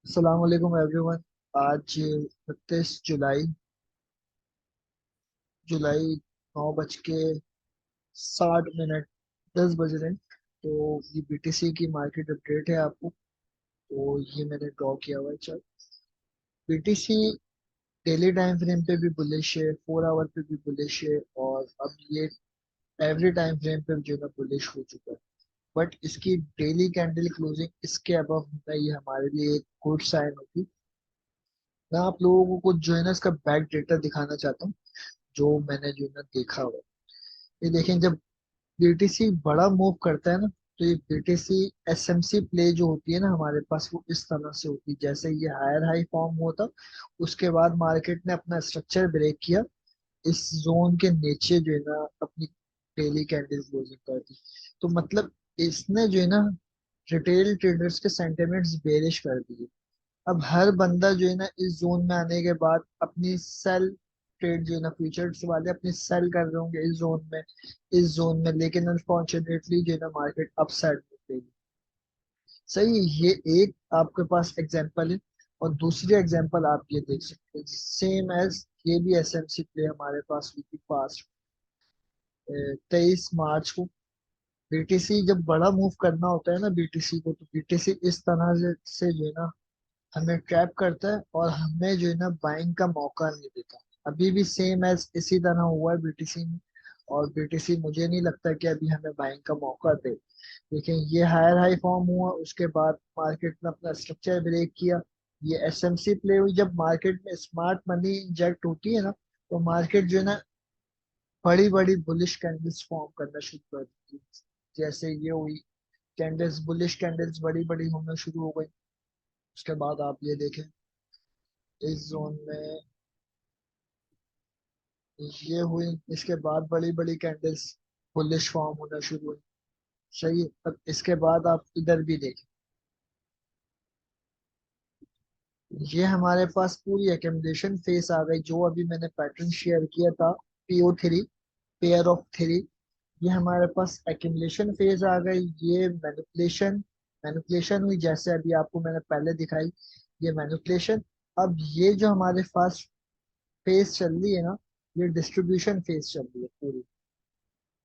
अस्सलाम वालेकुम एवरीवन। आज 29 जुलाई जुलाई 9:60, 10 बज रहे हैं। तो ये बीटीसी की मार्केट अपडेट है आपको। तो ये मैंने ड्रॉ किया हुआ है chart. BTC daily time frame पे भी बुलिश है, 4 आवर पे भी बुलिश है, और अब ये एवरी टाइम फ्रेम पे जो है ना बुलिश हो चुका है। बट इसकी डेली कैंडल क्लोजिंग इसके अबव होना ये हमारे लिए एक गुड साइन होगी। मैं आप लोगों को कुछ जो है ना इसका बैक डेटा दिखाना चाहता हूँ, जो मैंने जो है ना देखा हुआ है। ये देखें, जब बीटीसी बड़ा मूव करता है ना, तो ये बीटीसी एसएमसी प्ले जो होती है ना हमारे पास, वो इस तरह से होती है जैसे ये हायर हाई फॉर्म हुआ था। उसके बाद मार्केट ने अपना स्ट्रक्चर ब्रेक किया, इस जोन के नीचे जो है ना अपनी डेली कैंडल क्लोजिंग कर दी। तो मतलब इसने जो है ना रिटेल ट्रेडर्स के सेंटिमेंट्स बेरिश कर दिए। अब हर बंदा जो है ना इस जोन में आने के बाद अपनी सेल ट्रेड जो है ना फ्यूचर्स वाले अपनी सेल कर रहे होंगे इस जोन में, लेकिन अनफॉर्चुनेटली जो है ना मार्केट अपसाइड में गई। सही है, ये एक आपके पास एग्जांपल है। और दूसरी एग्जांपल आप ये देख सकते हैं, सेम एज ये भी एसएमसी प्ले हमारे पास हुई थी पास्ट 23 मार्च को। बीटीसी जब बड़ा मूव करना होता है ना बीटीसी को, तो बीटीसी इस तरह से जो है ना हमें ट्रैप करता है और हमें जो है ना बाइंग का मौका नहीं देता। अभी भी सेम एज इसी तरह हुआ है बीटीसी में। और बीटीसी मुझे नहीं लगता कि अभी हमें बाइंग का मौका दे। लेकिन ये हायर हाई फॉर्म हुआ, उसके बाद मार्केट ने अपना स्ट्रक्चर ब्रेक किया। ये एसएमसी प्ले हुई। जब मार्केट में स्मार्ट मनी इंजेक्ट होती है ना, तो मार्केट जो है ना बड़ी बड़ी बुलिश कैंडल्स फॉर्म करना शुरू कर देती है। जैसे ये हुई कैंडल्स, बुलिश कैंडल्स बड़ी बड़ी होना शुरू हो गई। उसके बाद आप ये देखें, इस जोन में ये हुई, इसके बाद बड़ी बड़ी कैंडल्स बुलिश फॉर्म होना शुरू हुई। सही है। अब इसके बाद आप इधर भी देखें, ये हमारे पास पूरी एकेमलेशन फेस आ गई, जो अभी मैंने पैटर्न शेयर किया था, PO3, पेयर ऑफ 3। ये हमारे पास एकेमलेशन फेज आ गई। ये मैनिपुलेशन मैनिपुलेशन हुई, जैसे अभी आपको मैंने पहले दिखाई, ये मैनिपुलेशन। अब ये जो हमारे पास फेज चल रही है ना, ये डिस्ट्रीब्यूशन फेज चल रही है पूरी।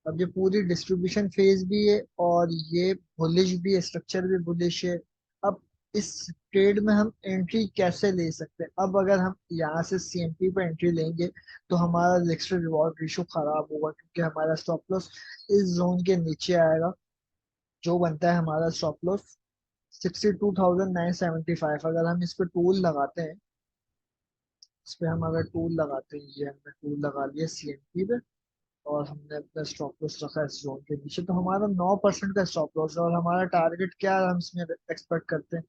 अब ये पूरी डिस्ट्रीब्यूशन फेज भी है, और ये बुलिश भी है, स्ट्रक्चर भी बुलिश है। अब इस ट्रेड में हम एंट्री कैसे ले सकते हैं? अब अगर हम यहाँ से सीएमपी पे एंट्री लेंगे, तो हमारा रिस्क रिवॉर्ड रेशो खराब होगा, क्योंकि हमारा स्टॉप लॉस इस जोन के नीचे आएगा। जो बनता है हमारा स्टॉप लॉस 62,975। अगर हम इस पे टूल लगाते हैं, इस पे हम अगर टूल लगाते हैं, ये हमने टूल लगा लिया सीएमपी पे, और हमने अपना स्टॉप लॉस रखा है इस जोन के नीचे, तो हमारा 9% का स्टॉप लॉस है। और हमारा टारगेट क्या है, हम इसमें एक्सपेक्ट करते हैं,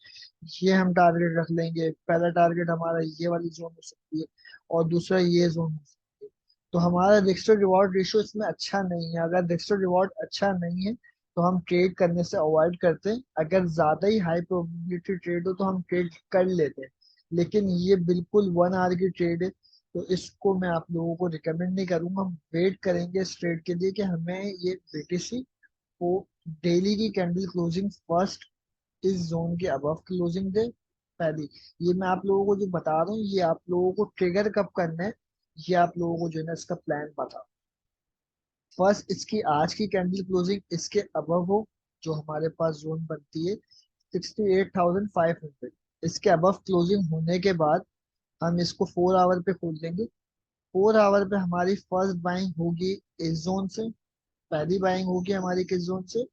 ये हम टारगेट रख लेंगे। पहला टारगेट हमारा ये वाली जोन हो सकती है, और दूसरा ये जोन हो सकती है। तो हमारा रिस्क रिवॉर्ड रेशियो इसमें अच्छा नहीं है। अगर रिस्क रिवॉर्ड अच्छा नहीं है, तो हम ट्रेड करने से अवॉइड करते हैं। अगर ज्यादा ही हाई प्रोबेबिलिटी ट्रेड हो, तो हम ट्रेड कर लेते हैं। लेकिन ये बिल्कुल 1 आवर की ट्रेड है, तो इसको मैं आप लोगों को रिकमेंड नहीं करूंगा। हम वेट करेंगे इस ट्रेड के लिए कि हमें ये बीटीसी को डेली की कैंडल क्लोजिंग फर्स्ट इस जोन के अबव क्लोजिंग दे पहली। ये मैं आप लोगों को जो बता रहा हूँ, ये आप लोगों को ट्रिगर कब करना है, ये आप लोगों को जो है ना इसका प्लान बता। फर्स्ट इसकी आज की कैंडल क्लोजिंग इसके अबव हो, जो हमारे पास जोन बनती है 68,500। इसके अबव क्लोजिंग होने के बाद हम इसको 4 आवर पे खोल देंगे। 4 आवर पे हमारी फर्स्ट बाइंग होगी इस जोन से। पहली बाइंग होगी हमारी किस जोन से?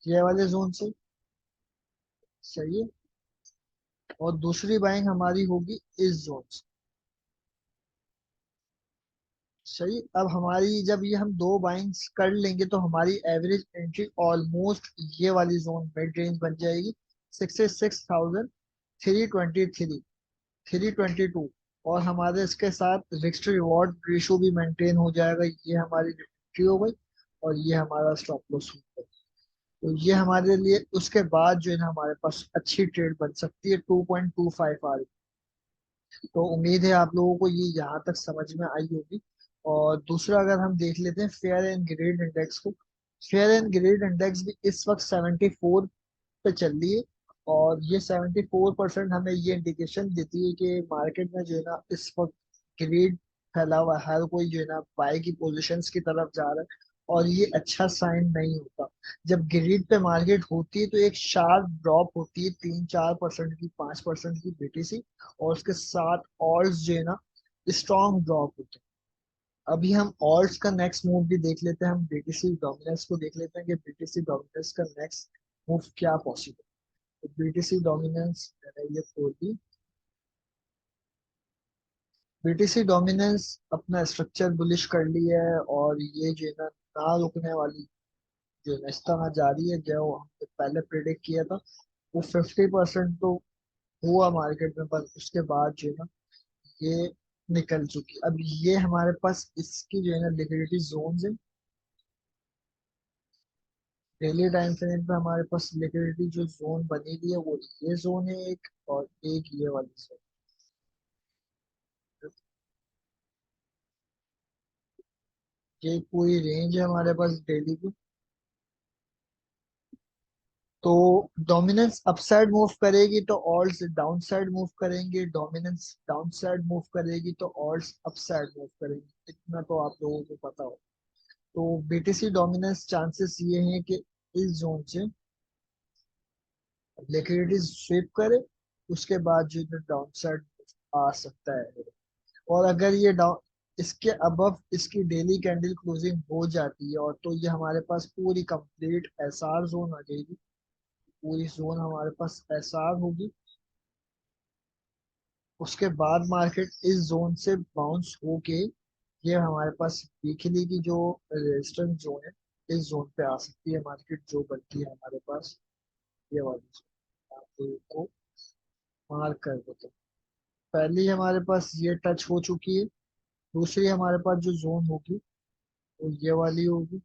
ये वाले जोन से। सही है। और दूसरी बाइंग हमारी होगी इस जोन से। सही। अब हमारी जब ये हम दो बाइंग्स कर लेंगे, तो हमारी एवरेज एंट्री ऑलमोस्ट ये वाली जोन मिड रेंज बन जाएगी, 66,323, 322। और हमारे इसके साथ रिस्क रिवॉर्ड रेशो भी मेंटेन हो जाएगा। ये हमारी एंट्री हो गई, और ये हमारा स्टॉप लॉस हो गया। तो ये हमारे लिए उसके बाद जो है ना हमारे पास अच्छी ट्रेड बन सकती है 2.25 आर। तो उम्मीद है आप लोगों को ये यहाँ तक समझ में आई होगी। और दूसरा, अगर हम देख लेते हैं फेयर एंड ग्रेड इंडेक्स को, फेयर एंड ग्रेड इंडेक्स भी इस वक्त 74 पे चल रही है। और ये 74% हमें ये इंडिकेशन देती है कि मार्केट में जो है ना इस वक्त ग्रीड फैला हुआ है, हर कोई जो है ना बाय की पोजीशंस की तरफ जा रहा है। और ये अच्छा साइन नहीं होता। जब ग्रीड पे मार्केट होती है तो एक शार्प ड्रॉप होती है 3-4% की, 5% की बीटीसी, और उसके साथ ऑल्स जो है ना स्ट्रॉन्ग ड्रॉप होते हैं। अभी हम ऑल्स का नेक्स्ट मूव भी देख लेते हैं, हम बीटीसी डोमिनेंस को देख लेते हैं कि बीटीसी डोमिनेंस का नेक्स्ट मूव क्या पॉसिबल। तो बीटीसी डोमिनेंस मैंने ये खोल दी। बीटीसी डोमिनेंस अपना स्ट्रक्चर बुलिश कर लिया है, और ये जो है ना रुकने वाली जो है ना इस तरह जारी है, जो हमने पहले प्रिडिक्ट किया था। वो 50% तो हुआ मार्केट में, पर उसके बाद जो है ना ये निकल चुकी। अब ये हमारे पास इसकी जो है ना लिक्विडिटी जोन है। डेली टाइम फ्रेम पे हमारे पास लिक्विडिटी जो जोन बनी हुई है वो ये जोन है एक, और एक ये वाली जोन। ये पूरी रेंज है हमारे पास डेली की। तो डोमिनेंस अपसाइड मूव करेगी तो ऑल्स डाउन साइड मूव करेंगे, डोमिनेंस डाउन साइड मूव करेगी तो ऑल्स अपसाइड मूव करेंगे, इतना तो आप लोगों को पता हो। तो बीटीसी डोमिनेंस चांसेस ये हैं कि इस जोन से लिक्विडिटी स्विप करे, उसके बाद जो डाउन साइड आ सकता है। और अगर ये डाउन इसके अबव इसकी डेली कैंडल क्लोजिंग हो जाती है, और तो ये हमारे पास पूरी कंप्लीट एसआर जोन आ जाएगी। पूरी जोन हमारे पास एसआर होगी। उसके बाद मार्केट इस जोन से बाउंस होके ये हमारे पास वीकली की जो रेजिस्टेंस जोन है, इस जोन पे आ सकती है मार्केट, जो बनती है हमारे पास ये वाली zone। आप लोगों को मार्क कर देते हैं। पहली हमारे पास ये टच हो चुकी है। दूसरी हमारे पास जो जोन होगी वो ये वाली होगी।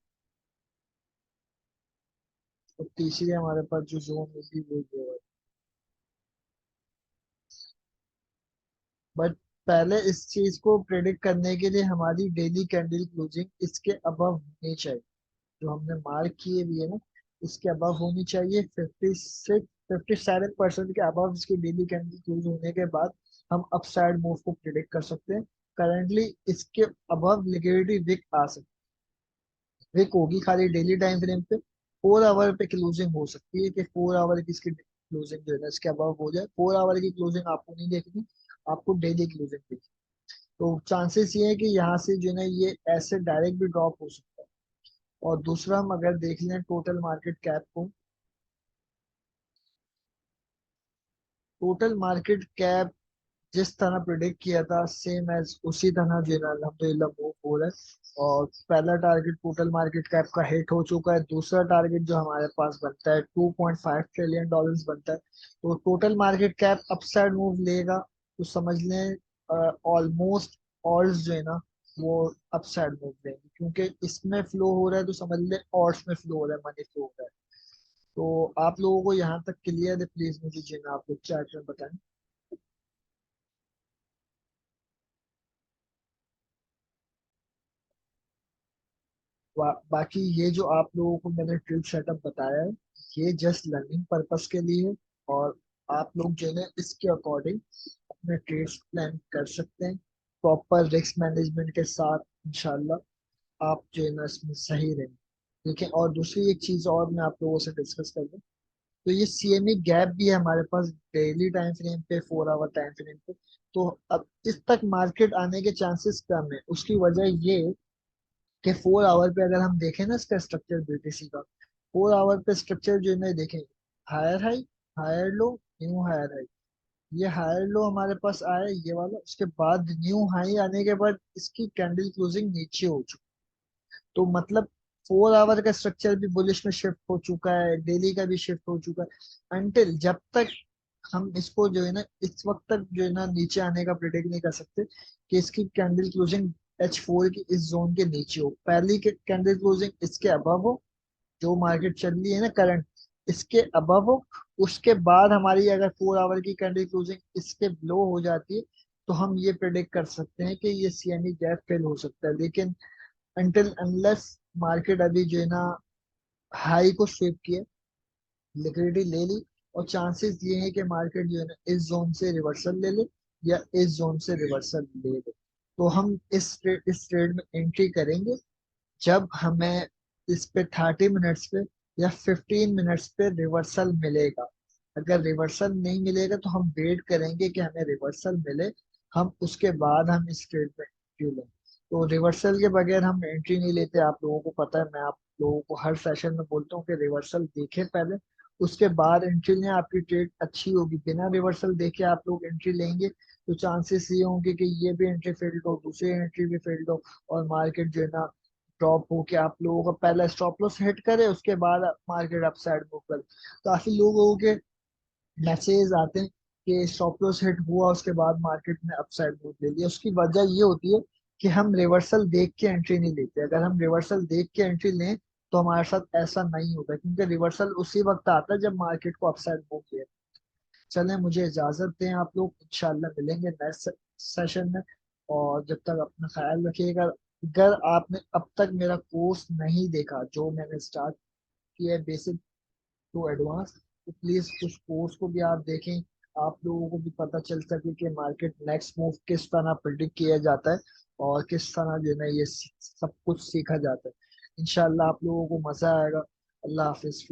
और तीसरी हमारे पास जो जोन होगी वो ये वाली। बट पहले इस चीज को प्रेडिक्ट करने के लिए हमारी डेली कैंडल क्लोजिंग इसके अबव होनी चाहिए। जो हमने मार्क किए भी है ना, इसके अबव होनी चाहिए। 57% के अबव इसकी डेली कैंडल क्लोज होने के बाद हम अपसाइड मूव को प्रिडिक्ट कर सकते हैं। करंटली इसके अबव लिक्विडिटी विक आ सकती है। विक होगी खाली डेली टाइम फ्रेम पे। 4 आवर पे क्लोजिंग हो सकती है कि 4 आवर की इसकी क्लोजिंग जो है ना इसके अबव हो जाए। 4 आवर की क्लोजिंग आपको नहीं देखनी, आपको डेली क्लोजिंग देखनी। तो चांसेस ये है कि यहाँ से जो है ना ये ऐसे डायरेक्ट भी ड्रॉप हो सकता है। और दूसरा हम अगर देख लें टोटल मार्केट कैप को, टोटल मार्केट कैप जिस तरह प्रिडिक्ट किया था सेम एज उसी तरह जो है ना अल्हम्दुलिल्लाह मूव हो रहा है। और पहला टारगेट टोटल मार्केट कैप का हिट हो चुका है। दूसरा टारगेट जो हमारे पास बनता है 2.5 ट्रिलियन डॉलर्स बनता है। तो total market cap upside move लेगा तो समझ लें ऑलमोस्ट ऑल्स जो है ना वो अपसाइड मूव लेंगे, क्योंकि इसमें फ्लो हो रहा है तो समझ लें ऑल्स में फ्लो हो रहा है, मनी फ्लो हो रहा है। तो आप लोगों को यहाँ तक क्लियर है? प्लीज मुझे जो है ना आप लोग चैट में बताएं। बाकी ये जो आप लोगों को मैंने ट्रिक सेटअप बताया है ये जस्ट लर्निंग पर्पस के लिए है। और आप लोग जो है ना इसके अकॉर्डिंग अपने ट्रेड्स प्लान कर सकते हैं प्रॉपर रिस्क मैनेजमेंट के साथ। इंशाल्लाह आप जो है ना इसमें सही रहेंगे। ठीक है, और दूसरी एक चीज और मैं आप लोगों से डिस्कस कर लूँ। तो ये सीएमई गैप भी है हमारे पास डेली टाइम फ्रेम पे, 4 आवर टाइम फ्रेम पे। तो अब इस तक मार्केट आने के चांसेस कम है। उसकी वजह ये कि 4 आवर पे अगर हम देखें ना इसका स्ट्रक्चर बीटीसी का, 4 आवर पे स्ट्रक्चर जो है ना देखें, higher high, higher low, new higher high. ये हायर लो हमारे पास आया ये वाला, उसके बाद न्यू हाई आने के बाद इसकी कैंडल क्लोजिंग नीचे हो चुकी। तो मतलब 4 आवर का स्ट्रक्चर भी बुलिश में शिफ्ट हो चुका है, डेली का भी शिफ्ट हो चुका है। अनटिल जब तक हम इसको जो है ना इस वक्त तक जो है ना नीचे आने का प्रिडिक्ट नहीं कर सकते कि इसकी कैंडल क्लोजिंग H4 की इस जोन के नीचे हो, पहली कैंडल क्लोजिंग इसके अबव हो, जो मार्केट चल रही है ना करंट इसके अबव हो। उसके बाद हमारी अगर 4 आवर की कैंडल क्लोजिंग इसके लो हो जाती है तो हम ये प्रिडिक्ट कर सकते हैं कि ये सीएमई गैप फिल हो सकता है। लेकिन अनटिल अनलेस मार्केट अभी जो है ना हाई को स्वीप किए, लिक्विडिटी ले ली, और चांसेस ये है कि मार्केट जो है ना इस जोन से रिवर्सल ले ले या इस जोन से रिवर्सल ले ले। तो हम इस ट्रेड में एंट्री करेंगे जब हमें इस पे 30 मिनट्स पे या 15 मिनट्स पे रिवर्सल मिलेगा। अगर रिवर्सल नहीं मिलेगा तो हम वेट करेंगे कि हमें रिवर्सल मिले, हम उसके बाद हम इस ट्रेड में एंट्री लें। तो रिवर्सल के बगैर हम एंट्री नहीं लेते, आप लोगों को पता है। मैं आप लोगों को हर सेशन में बोलता हूँ कि रिवर्सल देखें पहले, उसके बाद एंट्री लें, आपकी ट्रेड अच्छी होगी। बिना रिवर्सल देखे आप लोग एंट्री लेंगे तो चांसेस ये होंगे कि ये भी एंट्री फेल्ड हो, दूसरी एंट्री भी फेल्ड हो, और मार्केट जो है ना ड्रॉप हो के आप लोगों का पहला स्टॉप लॉस हिट करे, उसके बाद मार्केट अपसाइड मूव करे। काफी लोगों के मैसेज आते हैं कि स्टॉप लॉस हिट हुआ उसके बाद मार्केट ने अपसाइड मूव ले लिया। उसकी वजह ये होती है कि हम रिवर्सल देख के एंट्री नहीं लेते। अगर हम रिवर्सल देख के एंट्री लें तो हमारे साथ ऐसा नहीं होता, क्योंकि रिवर्सल उसी वक्त आता है जब मार्केट को अपसाइड मूव ले। चलें, मुझे इजाजत दें, आप लोग इंशाल्लाह मिलेंगे नेक्स्ट सेशन में। और जब तक अपना ख्याल रखिएगा। अगर आपने अब तक मेरा कोर्स नहीं देखा जो मैंने स्टार्ट किया है, बेसिक टू एडवांस, तो प्लीज उस कोर्स को भी आप देखें। आप लोगों को भी पता चल सके कि मार्केट नेक्स्ट मूव किस तरह प्रिडिक्ट किया जाता है और किस तरह जो है ना ये सब कुछ सीखा जाता है। इंशाल्लाह आप लोगों को मजा आएगा। अल्लाह हाफिज।